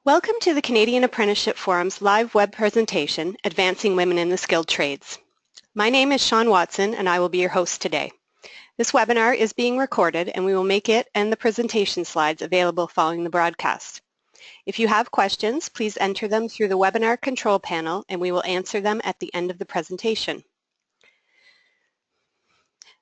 Welcome to the Canadian Apprenticeship Forum's live web presentation, Advancing Women in the Skilled Trades. My name is Sean Watson and I will be your host today. This webinar is being recorded and we will make it and the presentation slides available following the broadcast. If you have questions, please enter them through the webinar control panel and we will answer them at the end of the presentation.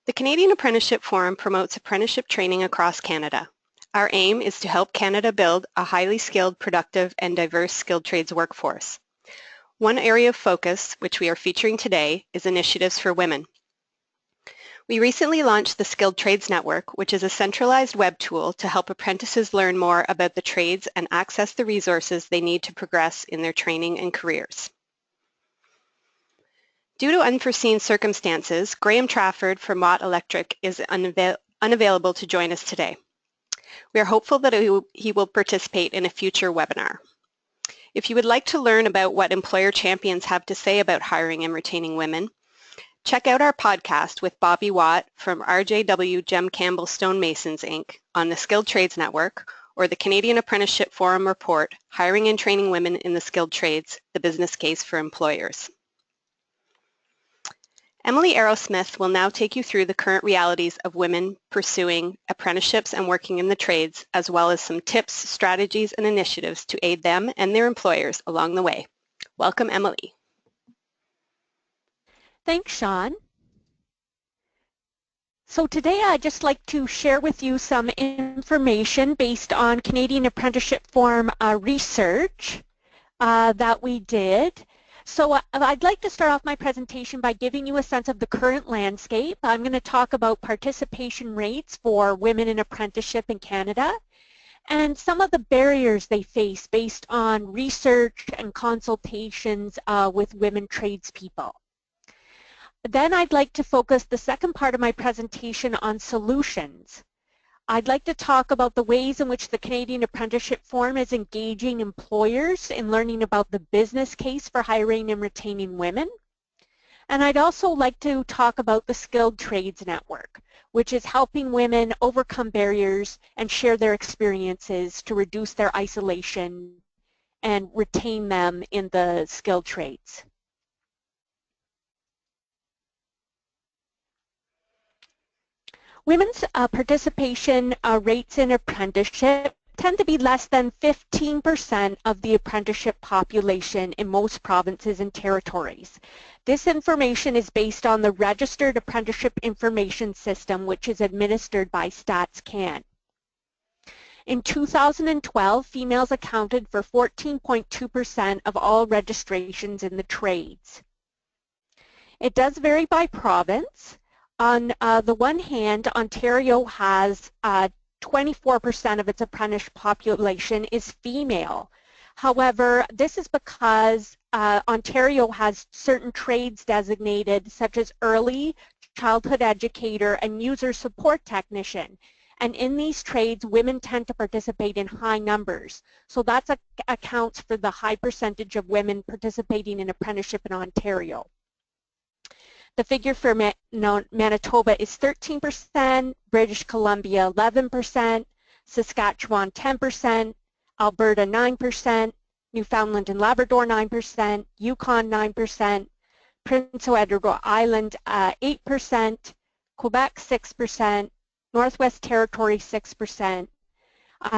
The Canadian Apprenticeship Forum promotes apprenticeship training across Canada. Our aim is to help Canada build a highly skilled, productive, and diverse skilled trades workforce. One area of focus, which we are featuring today, is initiatives for women. We recently launched the Skilled Trades Network, which is a centralized web tool to help apprentices learn more about the trades and access the resources they need to progress in their training and careers. Due to unforeseen circumstances, Graham Trafford from Mott Electric is unavailable to join us today. We are hopeful that he will participate in a future webinar. If you would like to learn about what employer champions have to say about hiring and retaining women, check out our podcast with Bobby Watt from RJW Jem Campbell Stonemasons Inc. on the Skilled Trades Network or the Canadian Apprenticeship Forum report, Hiring and Training Women in the Skilled Trades, the Business Case for Employers. Emily Arrowsmith will now take you through the current realities of women pursuing apprenticeships and working in the trades, as well as some tips, strategies, and initiatives to aid them and their employers along the way. Welcome, Emily. Thanks, Sean. So today I'd just like to share with you some information based on Canadian Apprenticeship Forum research that we did. So I'd like to start off my presentation by giving you a sense of the current landscape. I'm going to talk about participation rates for women in apprenticeship in Canada and some of the barriers they face based on research and consultations with women tradespeople. Then I'd like to focus the second part of my presentation on solutions. I'd like to talk about the ways in which the Canadian Apprenticeship Forum is engaging employers in learning about the business case for hiring and retaining women. And I'd also like to talk about the Skilled Trades Network, which is helping women overcome barriers and share their experiences to reduce their isolation and retain them in the skilled trades. Women's participation rates in apprenticeship tend to be less than 15% of the apprenticeship population in most provinces and territories. This information is based on the Registered Apprenticeship Information System, which is administered by StatsCan. In 2012, females accounted for 14.2% of all registrations in the trades. It does vary by province. On the one hand, Ontario has 24% of its apprentice population is female. However, this is because Ontario has certain trades designated such as early childhood educator and user support technician. And in these trades, women tend to participate in high numbers. So that accounts for the high percentage of women participating in apprenticeship in Ontario. The figure for Manitoba is 13%, British Columbia 11%, Saskatchewan 10%, Alberta 9%, Newfoundland and Labrador 9%, Yukon 9%, Prince Edward Island 8%, Quebec 6%, Northwest Territory 6%,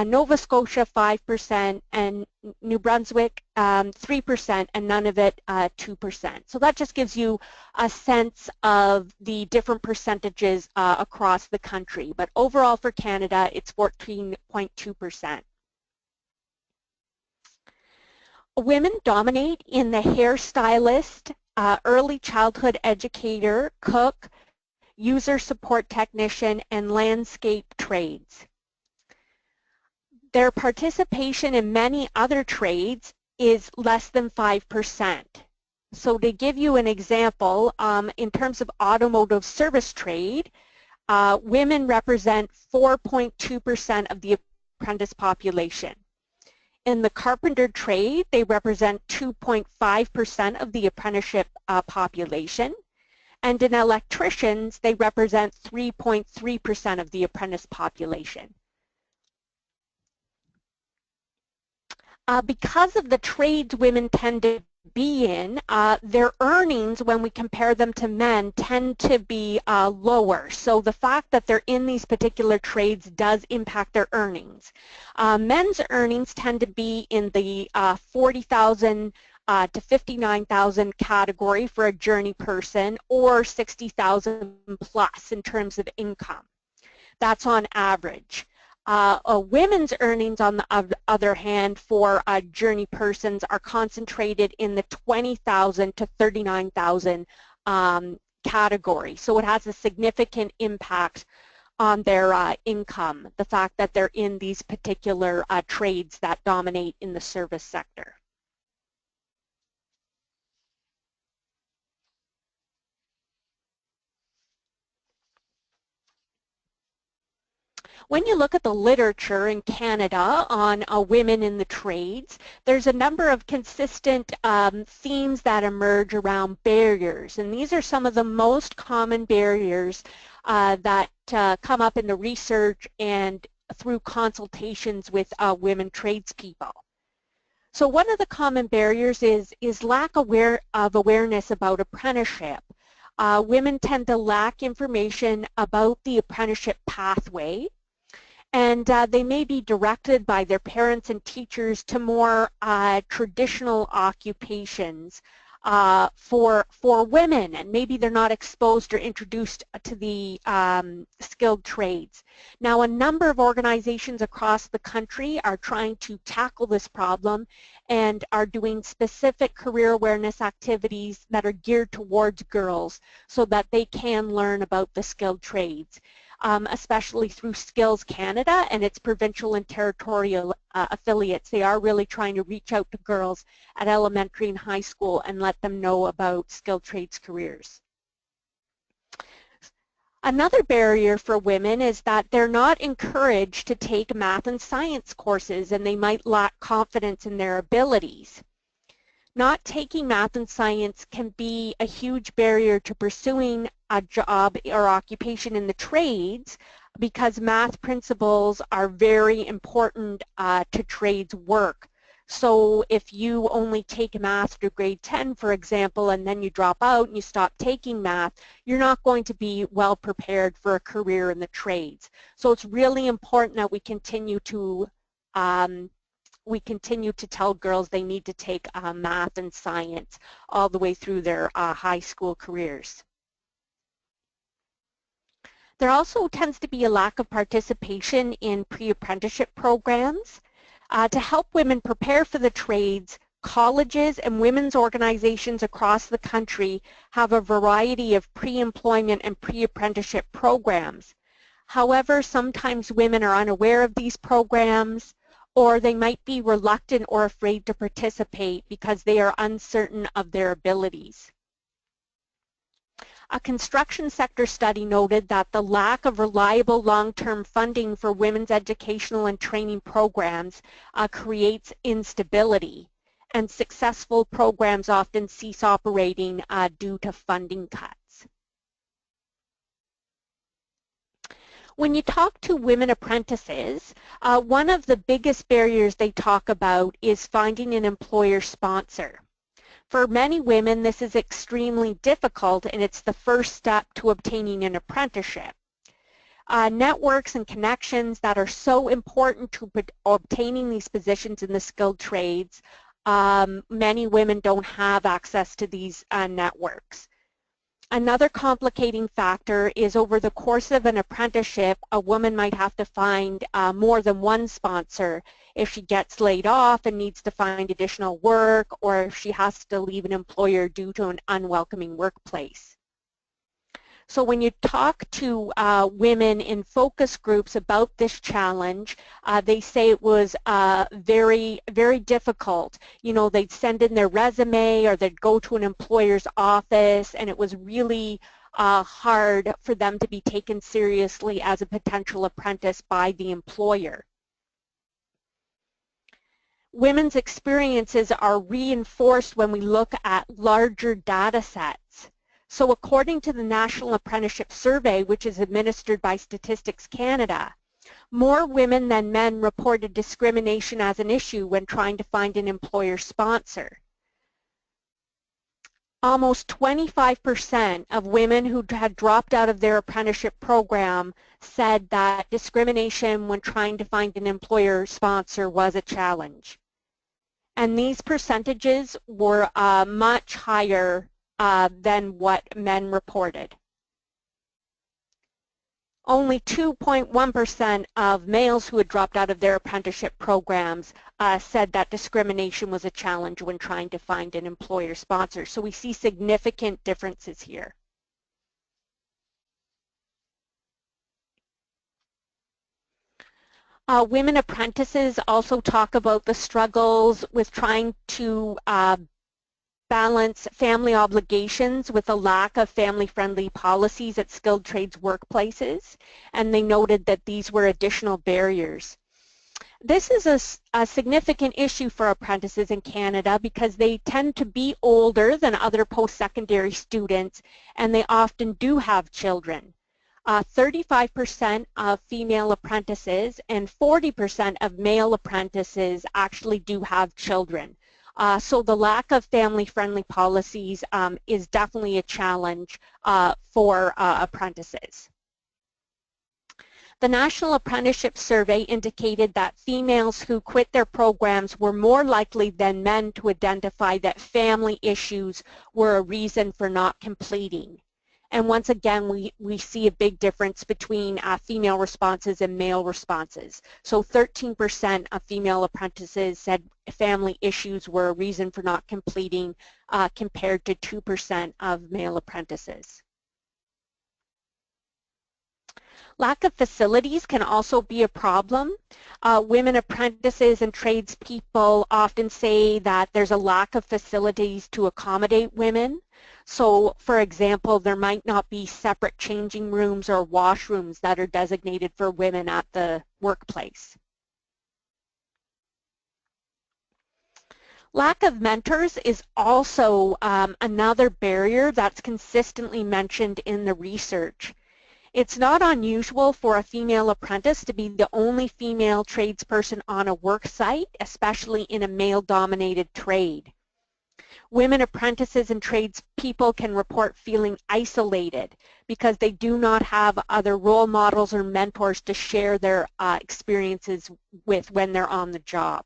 Nova Scotia 5%, and New Brunswick 3%, and Nunavut 2%. So that just gives you a sense of the different percentages across the country. But overall for Canada, it's 14.2%. Women dominate in the hairstylist, early childhood educator, cook, user support technician, and landscape trades. Their participation in many other trades is less than 5%. So to give you an example, in terms of automotive service trade, women represent 4.2% of the apprentice population. In the carpenter trade, they represent 2.5% of the apprenticeship population. And in electricians, they represent 3.3% of the apprentice population. Because of the trades women tend to be in, their earnings, when we compare them to men, tend to be lower. So the fact that they're in these particular trades does impact their earnings. Men's earnings tend to be in the 40,000 to 59,000 category for a journey person, or 60,000 plus in terms of income. That's on average. Women's earnings, on the other hand, for journey persons are concentrated in the 20,000 to 39,000 category. So it has a significant impact on their income, the fact that they're in these particular trades that dominate in the service sector. When you look at the literature in Canada on women in the trades, there's a number of consistent themes that emerge around barriers, and these are some of the most common barriers that come up in the research and through consultations with women tradespeople. So one of the common barriers is lack of awareness about apprenticeship. Women tend to lack information about the apprenticeship pathway, and they may be directed by their parents and teachers to more traditional occupations for women, and maybe they're not exposed or introduced to the skilled trades. Now, a number of organizations across the country are trying to tackle this problem and are doing specific career awareness activities that are geared towards girls so that they can learn about the skilled trades. Especially through Skills Canada and its provincial and territorial affiliates. They are really trying to reach out to girls at elementary and high school and let them know about skilled trades careers. Another barrier for women is that they're not encouraged to take math and science courses, and they might lack confidence in their abilities. Not taking math and science can be a huge barrier to pursuing a job or occupation in the trades, because math principles are very important to trades work. So if you only take math through grade 10, for example, and then you drop out and you stop taking math, you're not going to be well prepared for a career in the trades. So it's really important that we continue to tell girls they need to take math and science all the way through their high school careers. There also tends to be a lack of participation in pre-apprenticeship programs. To help women prepare for the trades, colleges and women's organizations across the country have a variety of pre-employment and pre-apprenticeship programs. However, sometimes women are unaware of these programs, or they might be reluctant or afraid to participate because they are uncertain of their abilities. A construction sector study noted that the lack of reliable long-term funding for women's educational and training programs creates instability, and successful programs often cease operating due to funding cuts. When you talk to women apprentices, one of the biggest barriers they talk about is finding an employer sponsor. For many women, this is extremely difficult, and it's the first step to obtaining an apprenticeship. Networks and connections that are so important to obtaining these positions in the skilled trades, many women don't have access to these networks. Another complicating factor is over the course of an apprenticeship, a woman might have to find more than one sponsor if she gets laid off and needs to find additional work, or if she has to leave an employer due to an unwelcoming workplace. So when you talk to women in focus groups about this challenge, they say it was very, very difficult. You know, they'd send in their resume or they'd go to an employer's office, and it was really hard for them to be taken seriously as a potential apprentice by the employer. Women's experiences are reinforced when we look at larger data sets. So according to the National Apprenticeship Survey, which is administered by Statistics Canada, More women than men reported discrimination as an issue when trying to find an employer sponsor. Almost 25% of women who had dropped out of their apprenticeship program said that discrimination when trying to find an employer sponsor was a challenge. And these percentages were much higher than what men reported. Only 2.1% of males who had dropped out of their apprenticeship programs said that discrimination was a challenge when trying to find an employer sponsor. So we see significant differences here. Women apprentices also talk about the struggles with trying to balance family obligations with a lack of family-friendly policies at skilled trades workplaces, and they noted that these were additional barriers. This is a significant issue for apprentices in Canada because they tend to be older than other post-secondary students, and they often do have children. 35% of female apprentices and 40% of male apprentices actually do have children. So the lack of family-friendly policies is definitely a challenge for apprentices. The National Apprenticeship Survey indicated that females who quit their programs were more likely than men to identify that family issues were a reason for not completing. And once again, we see a big difference between female responses and male responses. So 13% of female apprentices said family issues were a reason for not completing compared to 2% of male apprentices. Lack of facilities can also be a problem. Women apprentices and tradespeople often say that there's a lack of facilities to accommodate women. So, for example, there might not be separate changing rooms or washrooms that are designated for women at the workplace. Lack of mentors is also another barrier that's consistently mentioned in the research. It's not unusual for a female apprentice to be the only female tradesperson on a work site, especially in a male-dominated trade. Women apprentices and tradespeople can report feeling isolated because they do not have other role models or mentors to share their experiences with when they're on the job.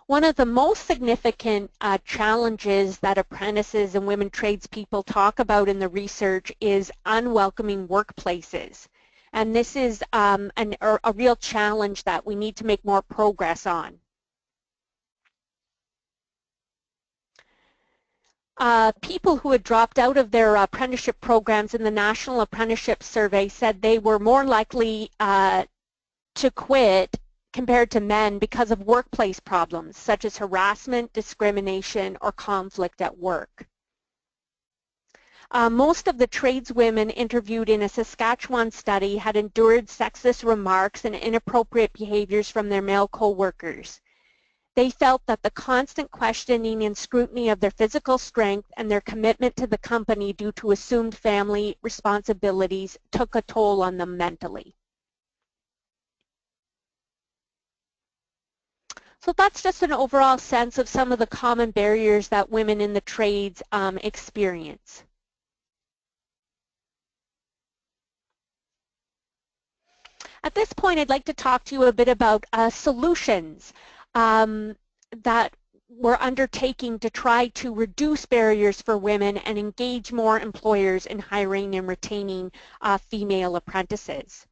One of the most significant challenges that apprentices and women tradespeople talk about in the research is unwelcoming workplaces. And this is a real challenge that we need to make more progress on. People who had dropped out of their apprenticeship programs in the National Apprenticeship Survey said they were more likely to quit compared to men because of workplace problems such as harassment, discrimination, or conflict at work. Most of the tradeswomen interviewed in a Saskatchewan study had endured sexist remarks and inappropriate behaviors from their male co-workers. They felt that the constant questioning and scrutiny of their physical strength and their commitment to the company due to assumed family responsibilities took a toll on them mentally. So that's just an overall sense of some of the common barriers that women in the trades experience. At this point, I'd like to talk to you a bit about solutions that we're undertaking to try to reduce barriers for women and engage more employers in hiring and retaining female apprentices.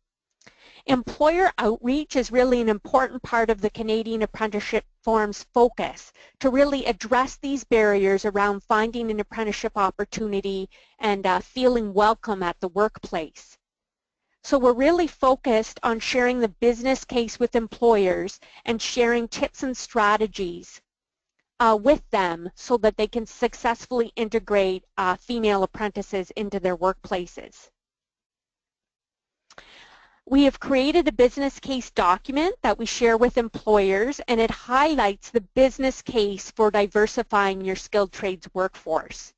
Employer outreach is really an important part of the Canadian Apprenticeship Forum's focus to really address these barriers around finding an apprenticeship opportunity and feeling welcome at the workplace. So we're really focused on sharing the business case with employers and sharing tips and strategies with them so that they can successfully integrate female apprentices into their workplaces. We have created a business case document that we share with employers, and it highlights the business case for diversifying your skilled trades workforce.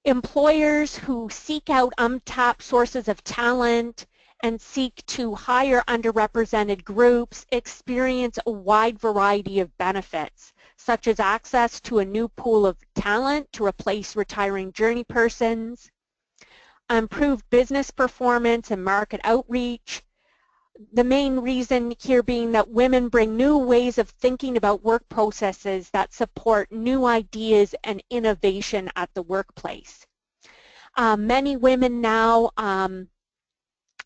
Employers who seek out untapped sources of talent and seek to hire underrepresented groups experience a wide variety of benefits, such as access to a new pool of talent to replace retiring journey persons, improved business performance and market outreach. The main reason here being that women bring new ways of thinking about work processes that support new ideas and innovation at the workplace. Many women now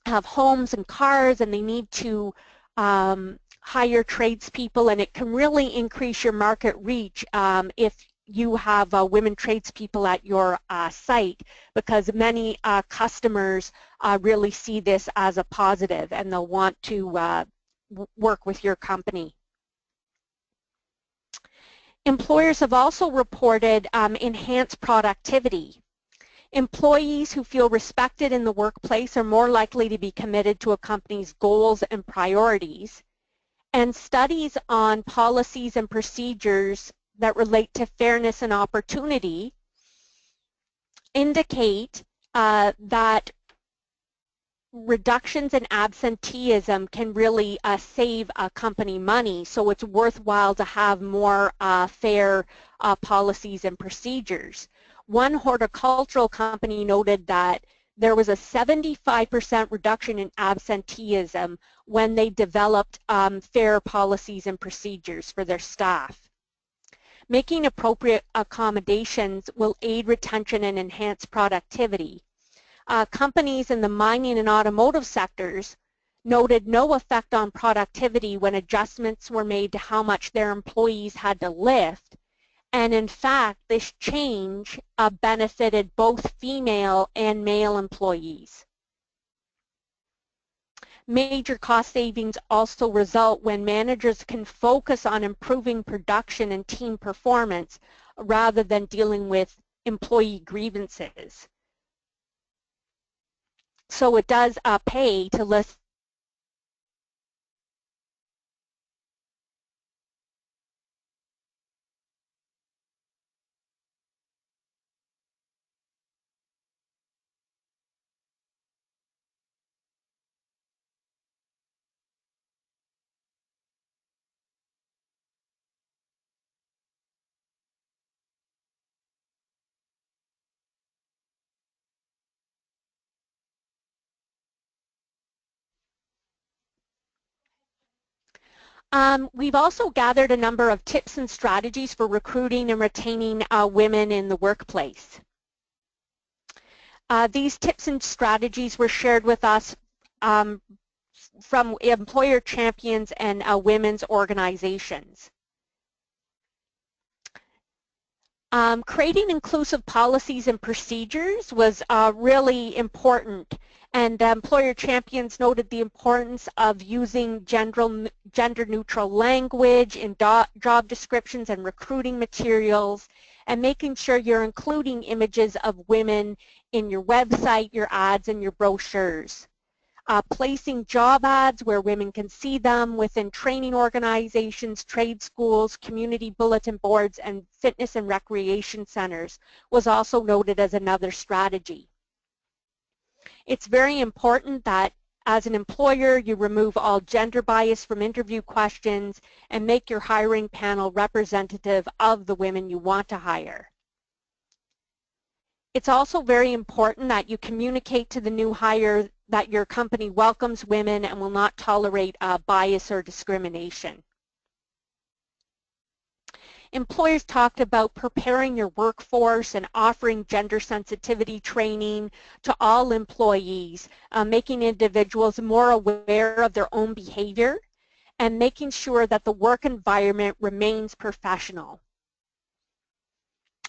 have homes and cars, and they need to hire tradespeople, and it can really increase your market reach if you have women tradespeople at your site, because many customers really see this as a positive and they'll want to work with your company. Employers have also reported enhanced productivity. Employees who feel respected in the workplace are more likely to be committed to a company's goals and priorities. And studies on policies and procedures that relate to fairness and opportunity indicate that reductions in absenteeism can really save a company money, so it's worthwhile to have more fair policies and procedures. One horticultural company noted that there was a 75% reduction in absenteeism when they developed fair policies and procedures for their staff. Making appropriate accommodations will aid retention and enhance productivity. Companies in the mining and automotive sectors noted no effect on productivity when adjustments were made to how much their employees had to lift. And in fact, this change benefited both female and male employees. Major cost savings also result when managers can focus on improving production and team performance rather than dealing with employee grievances. So it does pay to listen we've also gathered a number of tips and strategies for recruiting and retaining women in the workplace. These tips and strategies were shared with us from employer champions and women's organizations. Creating inclusive policies and procedures was really important, and employer champions noted the importance of using gender-neutral language in job descriptions and recruiting materials, and making sure you're including images of women in your website, your ads, and your brochures. Placing job ads where women can see them within training organizations, trade schools, community bulletin boards, and fitness and recreation centers was also noted as another strategy. It's very important that as an employer you remove all gender bias from interview questions and make your hiring panel representative of the women you want to hire. It's also very important that you communicate to the new hire that your company welcomes women and will not tolerate bias or discrimination. Employers talked about preparing your workforce and offering gender sensitivity training to all employees, making individuals more aware of their own behavior and making sure that the work environment remains professional.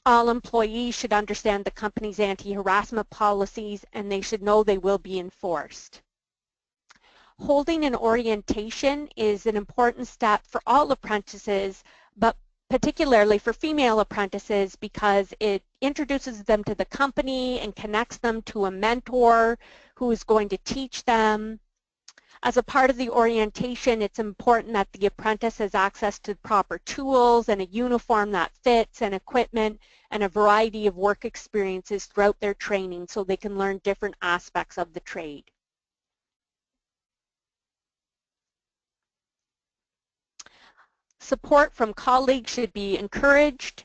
All employees should understand the company's anti-harassment policies, and they should know they will be enforced. Holding an orientation is an important step for all apprentices, but particularly for female apprentices because it introduces them to the company and connects them to a mentor who is going to teach them. As a part of the orientation, it's important that the apprentice has access to proper tools and a uniform that fits and equipment and a variety of work experiences throughout their training so they can learn different aspects of the trade. Support from colleagues should be encouraged,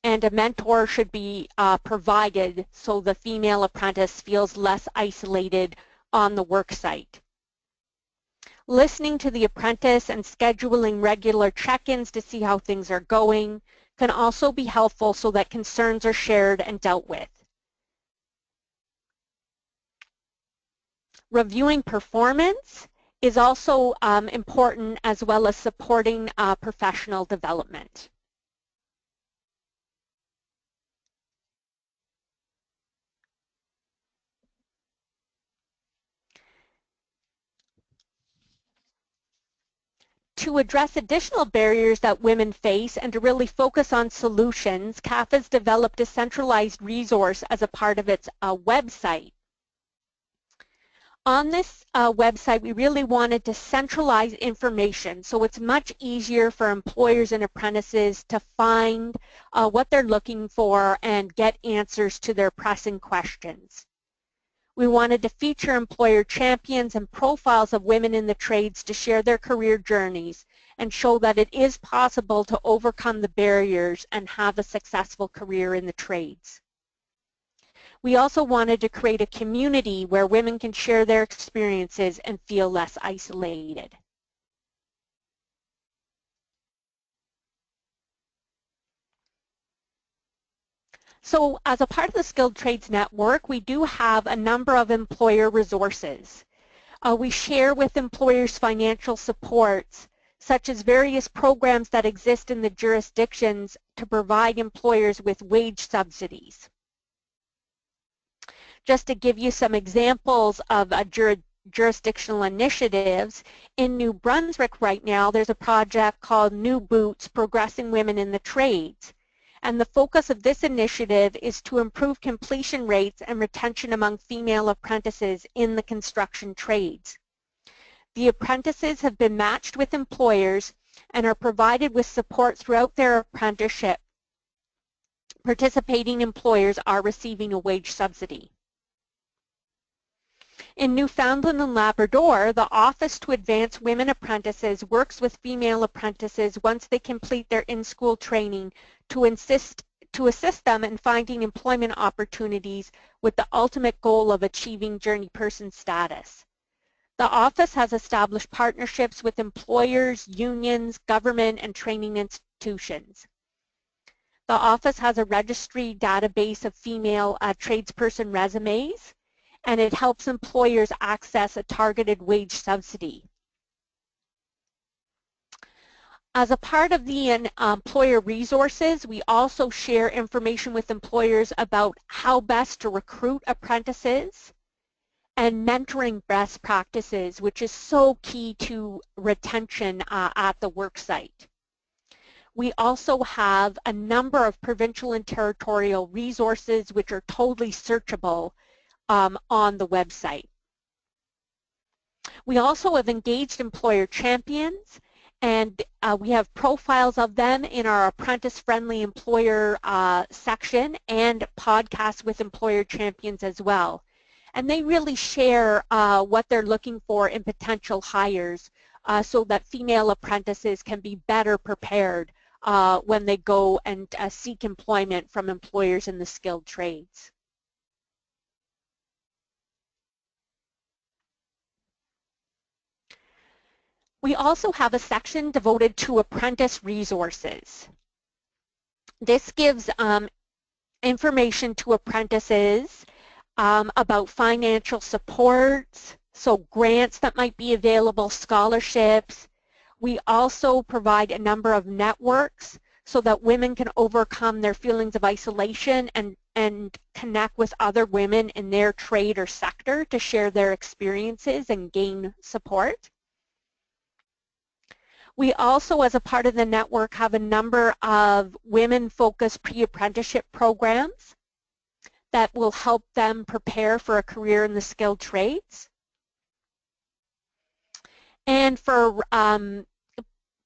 and a mentor should be provided so the female apprentice feels less isolated on the work site. Listening to the apprentice and scheduling regular check-ins to see how things are going can also be helpful so that concerns are shared and dealt with. Reviewing performance is also important, as well as supporting professional development. To address additional barriers that women face and to really focus on solutions, CAF has developed a centralized resource as a part of its website. On this website, we really wanted to centralize information so it's much easier for employers and apprentices to find what they're looking for and get answers to their pressing questions. We wanted to feature employer champions and profiles of women in the trades to share their career journeys and show that it is possible to overcome the barriers and have a successful career in the trades. We also wanted to create a community where women can share their experiences and feel less isolated. So as a part of the Skilled Trades Network, we do have a number of employer resources. We share with employers financial supports, such as various programs that exist in the jurisdictions to provide employers with wage subsidies. Just to give you some examples of jurisdictional initiatives, in New Brunswick right now there's a project called New Boots, Progressing Women in the Trades. And the focus of this initiative is to improve completion rates and retention among female apprentices in the construction trades. The apprentices have been matched with employers and are provided with support throughout their apprenticeship. Participating employers are receiving a wage subsidy. In Newfoundland and Labrador, the Office to Advance Women Apprentices works with female apprentices once they complete their in-school training to assist them in finding employment opportunities with the ultimate goal of achieving journey person status. The office has established partnerships with employers, unions, government, and training institutions. The office has a registry database of female tradesperson resumes, and it helps employers access a targeted wage subsidy. As a part of the employer resources, we also share information with employers about how best to recruit apprentices and mentoring best practices, which is so key to retention at the work site. We also have a number of provincial and territorial resources which are totally searchable on the website. We also have engaged employer champions, and we have profiles of them in our apprentice-friendly employer section and podcasts with employer champions as well. And they really share what they're looking for in potential hires so that female apprentices can be better prepared when they go and seek employment from employers in the skilled trades. We also have a section devoted to Apprentice Resources. This gives information to apprentices about financial supports, so grants that might be available, scholarships. We also provide a number of networks so that women can overcome their feelings of isolation and connect with other women in their trade or sector to share their experiences and gain support. We also, as a part of the network, have a number of women-focused pre-apprenticeship programs that will help them prepare for a career in the skilled trades. And for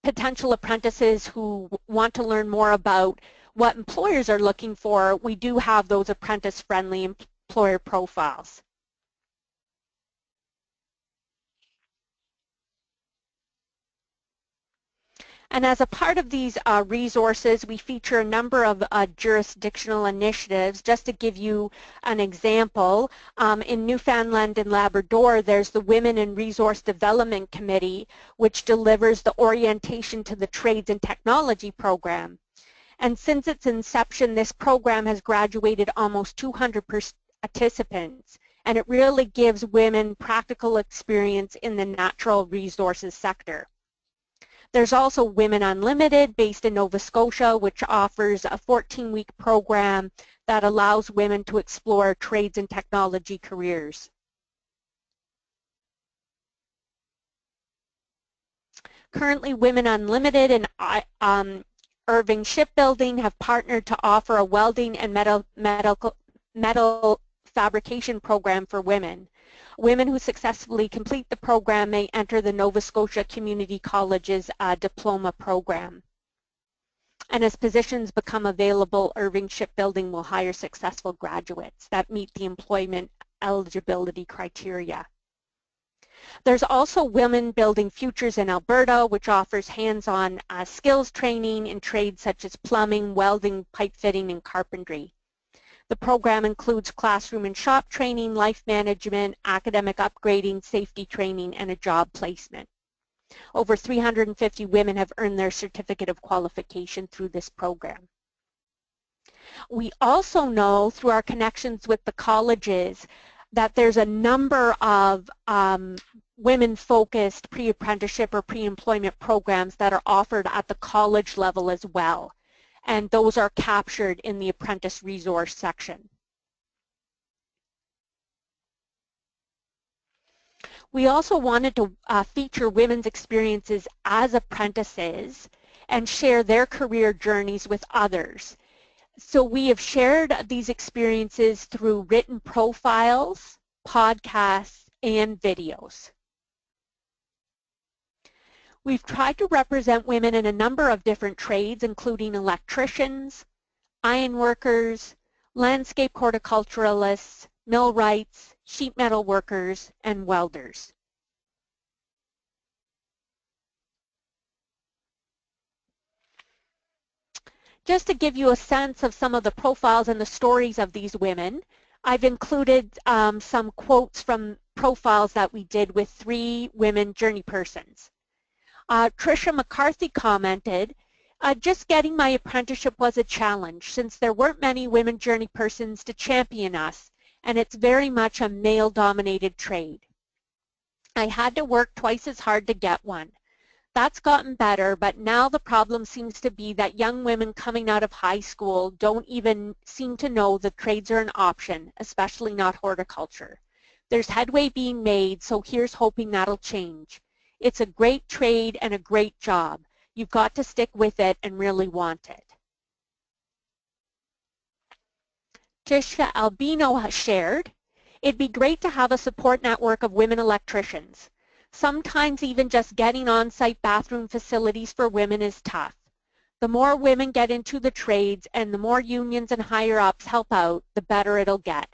potential apprentices who want to learn more about what employers are looking for, we do have those apprentice-friendly employer profiles. And as a part of these resources, we feature a number of jurisdictional initiatives. Just to give you an example, in Newfoundland and Labrador, there's the Women in Resource Development Committee, which delivers the Orientation to the Trades and Technology program. And since its inception, this program has graduated almost 200 participants, and it really gives women practical experience in the natural resources sector. There's also Women Unlimited based in Nova Scotia, which offers a 14-week program that allows women to explore trades and technology careers. Currently, Women Unlimited and Irving Shipbuilding have partnered to offer a welding and metal fabrication program for women. Women who successfully complete the program may enter the Nova Scotia Community College's diploma program. And as positions become available, Irving Shipbuilding will hire successful graduates that meet the employment eligibility criteria. There's also Women Building Futures in Alberta, which offers hands-on skills training in trades such as plumbing, welding, pipe fitting, and carpentry. The program includes classroom and shop training, life management, academic upgrading, safety training, and a job placement. Over 350 women have earned their certificate of qualification through this program. We also know through our connections with the colleges that there's a number of women-focused pre-apprenticeship or pre-employment programs that are offered at the college level as well. And those are captured in the Apprentice Resource section. We also wanted to feature women's experiences as apprentices and share their career journeys with others. So we have shared these experiences through written profiles, podcasts, and videos. We've tried to represent women in a number of different trades, including electricians, ironworkers, landscape horticulturalists, millwrights, sheet metal workers, and welders. Just to give you a sense of some of the profiles and the stories of these women, I've included some quotes from profiles that we did with 3 women journey persons. Tricia McCarthy commented, just getting my apprenticeship was a challenge since there weren't many women journey persons to champion us, and it's very much a male-dominated trade. I had to work twice as hard to get one. That's gotten better, but now the problem seems to be that young women coming out of high school don't even seem to know the trades are an option, especially not horticulture. There's headway being made, so here's hoping that'll change. It's a great trade and a great job. You've got to stick with it and really want it. Tisha Albino has shared, it'd be great to have a support network of women electricians. Sometimes even just getting on-site bathroom facilities for women is tough. The more women get into the trades and the more unions and higher-ups help out, the better it'll get.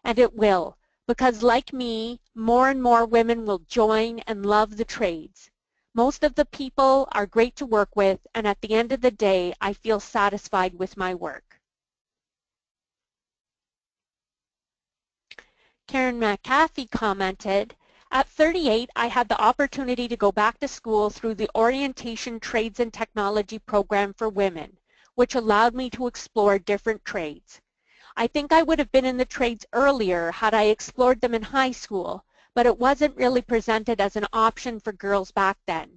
And it will, because like me, more and more women will join and love the trades. Most of the people are great to work with, and at the end of the day, I feel satisfied with my work. Karen McAfee commented, at 38, I had the opportunity to go back to school through the Orientation Trades and Technology program for women, which allowed me to explore different trades. I think I would have been in the trades earlier had I explored them in high school, but it wasn't really presented as an option for girls back then.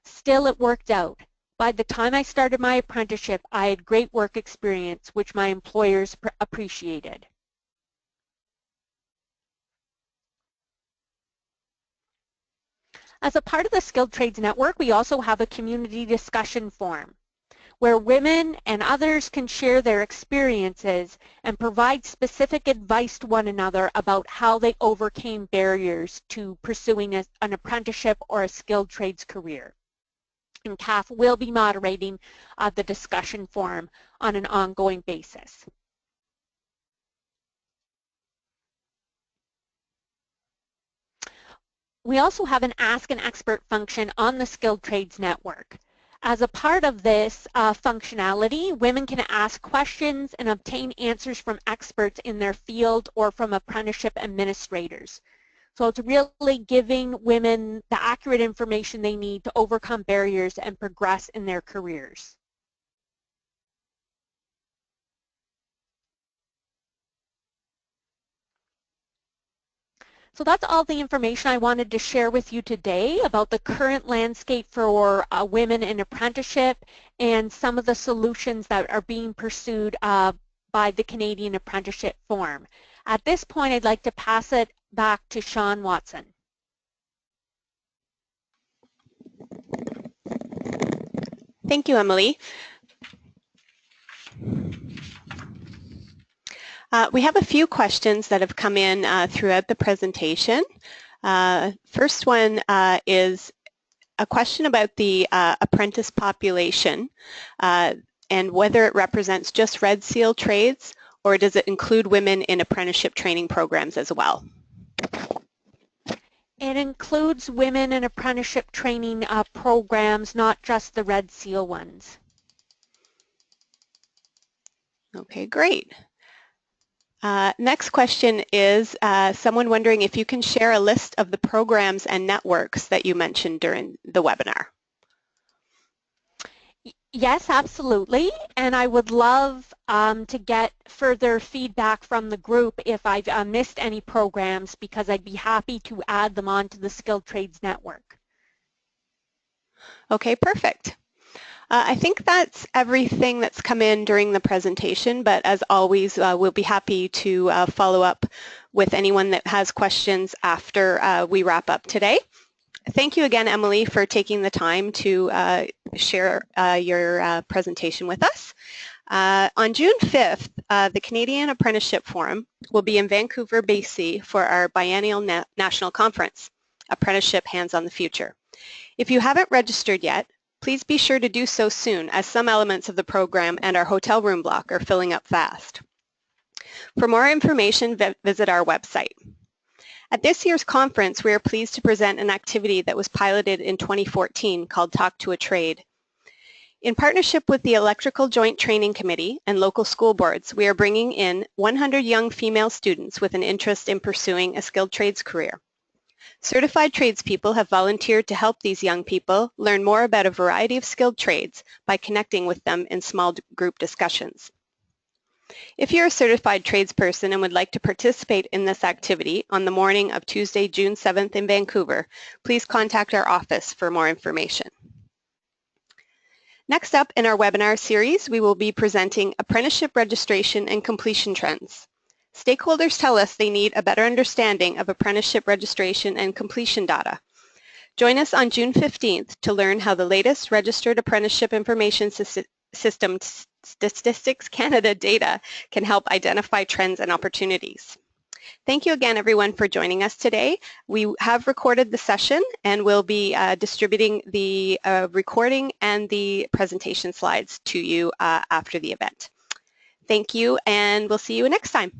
Still, it worked out. By the time I started my apprenticeship, I had great work experience, which my employers appreciated. As a part of the Skilled Trades Network, we also have a community discussion forum. where women and others can share their experiences and provide specific advice to one another about how they overcame barriers to pursuing an apprenticeship or a skilled trades career. And CAF will be moderating the discussion forum on an ongoing basis. We also have an Ask an Expert function on the Skilled Trades Network. As a part of this functionality, women can ask questions and obtain answers from experts in their field or from apprenticeship administrators. So it's really giving women the accurate information they need to overcome barriers and progress in their careers. So that's all the information I wanted to share with you today about the current landscape for women in apprenticeship and some of the solutions that are being pursued by the Canadian Apprenticeship Forum. At this point, I'd like to pass it back to Sean Watson. Thank you, Emily. We have a few questions that have come in throughout the presentation. First one is a question about the apprentice population and whether it represents just Red Seal trades or does it include women in apprenticeship training programs as well? It includes women in apprenticeship training programs, not just the Red Seal ones. Okay, great. Next question is someone wondering if you can share a list of the programs and networks that you mentioned during the webinar. Yes, absolutely. And I would love to get further feedback from the group if I've missed any programs, because I'd be happy to add them onto the Skilled Trades Network. Okay, perfect. I think that's everything that's come in during the presentation, but as always, we'll be happy to follow up with anyone that has questions after we wrap up today. Thank you again, Emily, for taking the time to share your presentation with us. On June 5th, the Canadian Apprenticeship Forum will be in Vancouver, BC for our biennial national conference, Apprenticeship Hands on the Future. If you haven't registered yet, please be sure to do so soon, as some elements of the program and our hotel room block are filling up fast. For more information, visit our website. At this year's conference, we are pleased to present an activity that was piloted in 2014 called Talk to a Trade. In partnership with the Electrical Joint Training Committee and local school boards, we are bringing in 100 young female students with an interest in pursuing a skilled trades career. Certified tradespeople have volunteered to help these young people learn more about a variety of skilled trades by connecting with them in small group discussions. If you're a certified tradesperson and would like to participate in this activity on the morning of Tuesday, June 7th in Vancouver, please contact our office for more information. Next up in our webinar series, we will be presenting apprenticeship registration and completion trends. Stakeholders tell us they need a better understanding of apprenticeship registration and completion data. Join us on June 15th to learn how the latest Registered Apprenticeship Information System Statistics Canada data can help identify trends and opportunities. Thank you again, everyone, for joining us today. We have recorded the session and we'll be distributing the recording and the presentation slides to you after the event. Thank you, and we'll see you next time.